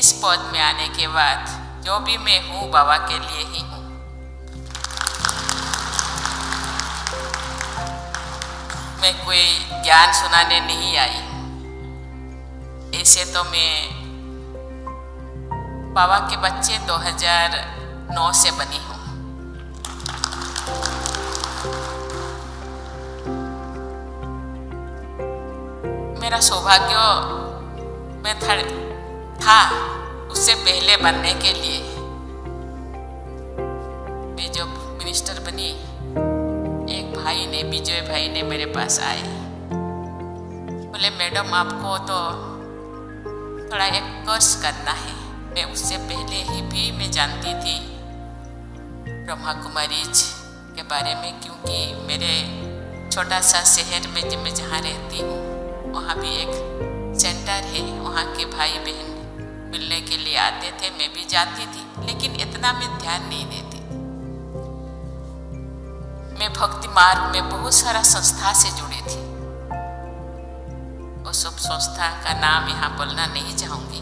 इस पद में आने के बाद जो भी मैं हूँ बाबा के लिए ही हूँ। मैं कोई ज्ञान सुनाने नहीं आई। ऐसे तो मैं बाबा के बच्चे 2009 से बनी हूँ। मेरा सौभाग्य मैं था उससे पहले बनने के लिए। मैं जब मिनिस्टर बनी, एक भाई ने, विजय भाई ने मेरे पास आए, बोले मैडम आपको तो थोड़ा एक कोर्स करना है। मैं उससे पहले ही भी मैं जानती थी ब्रह्मा कुमारीज के बारे में, क्योंकि मेरे छोटा सा शहर में मैं जहाँ रहती हूँ वहाँ भी एक सेंटर है। वहाँ के भाई बहन मिलने के लिए आते थे, मैं भी जाती थी, लेकिन इतना मैं ध्यान नहीं देती। मैं भक्ति मार्ग में बहुत सारा संस्था से जुड़ी थी। वो सब संस्था का नाम यहाँ बोलना नहीं चाहूँगी।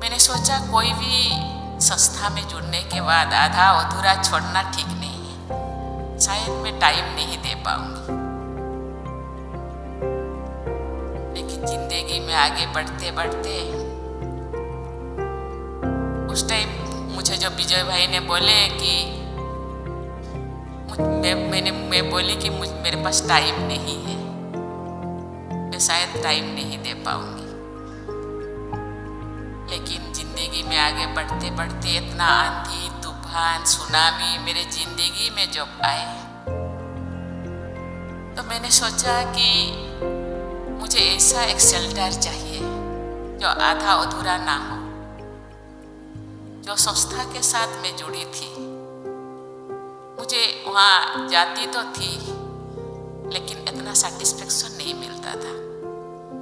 मैंने सोचा कोई भी संस्था में जुड़ने के बाद आधा अधूरा छोड़ना ठीक नहीं है। शायद मैं टाइम नहीं दे पाऊंगी, लेकिन जिंदगी में आगे बढ़ते बढ़ते उस टाइम मुझे जो विजय भाई ने बोले कि मैं बोली कि मेरे पास टाइम नहीं है, मैं शायद टाइम नहीं दे पाऊंगी। लेकिन जिंदगी में आगे बढ़ते बढ़ते इतना आंधी तूफान सुनामी मेरे जिंदगी में जब आए, तो मैंने सोचा कि मुझे ऐसा एक शेल्टर चाहिए जो आधा अधूरा ना हो। जो संस्था के साथ मैं जुड़ी थी, मुझे वहाँ जाती तो थी, लेकिन इतना सेटिस्फेक्शन नहीं मिलता था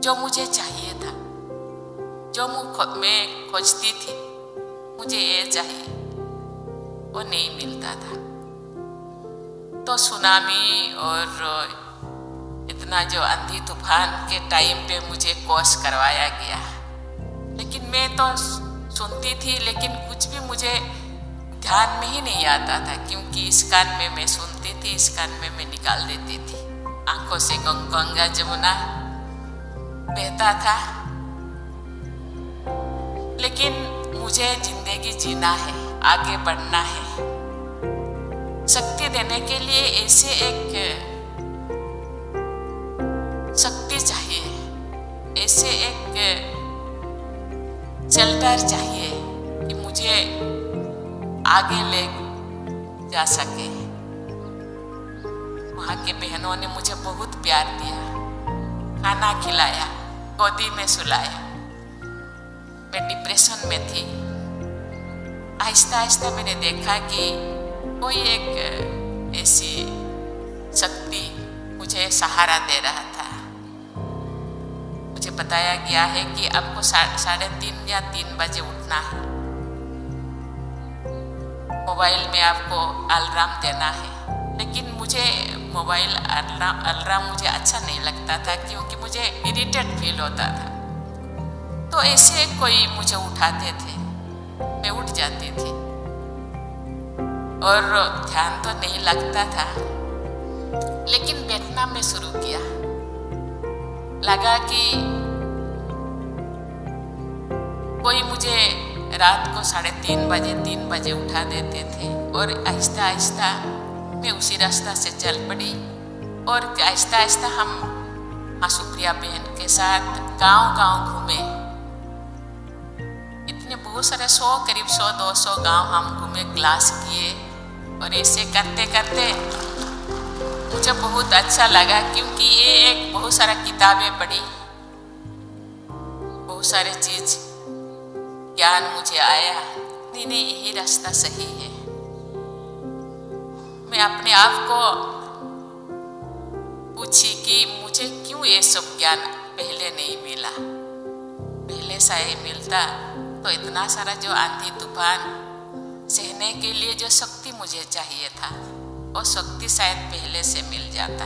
जो मुझे चाहिए था। जो मैं खोजती थी, मुझे ये चाहिए, वो नहीं मिलता था। तो सुनामी और इतना जो आंधी तूफान के टाइम पे मुझे कोर्स करवाया गया, लेकिन मैं तो सुनती थी, लेकिन कुछ भी मुझे ध्यान में ही नहीं आता था, क्योंकि इस कान में मैं सुनती थी, इस कान में मैं निकाल देती थी। आंखों से गंगा जमुना बहता था, लेकिन मुझे जिंदगी जीना है, आगे बढ़ना है। शक्ति देने के लिए ऐसे एक शक्ति चाहिए, ऐसे एक शेल्टर चाहिए कि मुझे आगे ले जा सके। वहाँ के बहनों ने मुझे बहुत प्यार दिया, खाना खिलाया, गोदी में सुलाया। मैं डिप्रेशन में थी। आहिस्ता आहिस्ता मैंने देखा कि कोई एक ऐसी शक्ति मुझे सहारा दे रहा था। मुझे बताया गया है कि आपको 3:30 या 3 बजे उठना है। मोबाइल में आपको अलार्म देना है, लेकिन मुझे मोबाइल अलार्म मुझे अच्छा नहीं लगता था, क्योंकि मुझे इरिटेट फील होता था। तो ऐसे कोई मुझे उठाते थे, मैं उठ जाती थी और ध्यान तो नहीं लगता था, लेकिन बैठना मैं शुरू किया। लगा कि कोई मुझे रात को 3:30 बजे उठा देते थे, और आहिस्ता आहिस्ता मैं उसी रास्ता से चल पड़ी। और आहिस्ता आहिस्ता हम सुप्रिया बहन के साथ गांव-गांव घूमे। इतने बहुत सारे करीब 100-200 गांव हम घूमे, क्लास किए, और ऐसे करते करते मुझे बहुत अच्छा लगा, क्योंकि ये एक बहुत सारा किताबें पढ़ी, बहुत सारे चीज ज्ञान मुझे आया। नहीं, यही रास्ता सही है। मैं अपने आप को पूछी कि मुझे क्यों ये सब ज्ञान पहले नहीं मिला। पहले शायद मिलता तो इतना सारा जो आंधी तूफान सहने के लिए जो शक्ति मुझे चाहिए था, वो शक्ति शायद पहले से मिल जाता।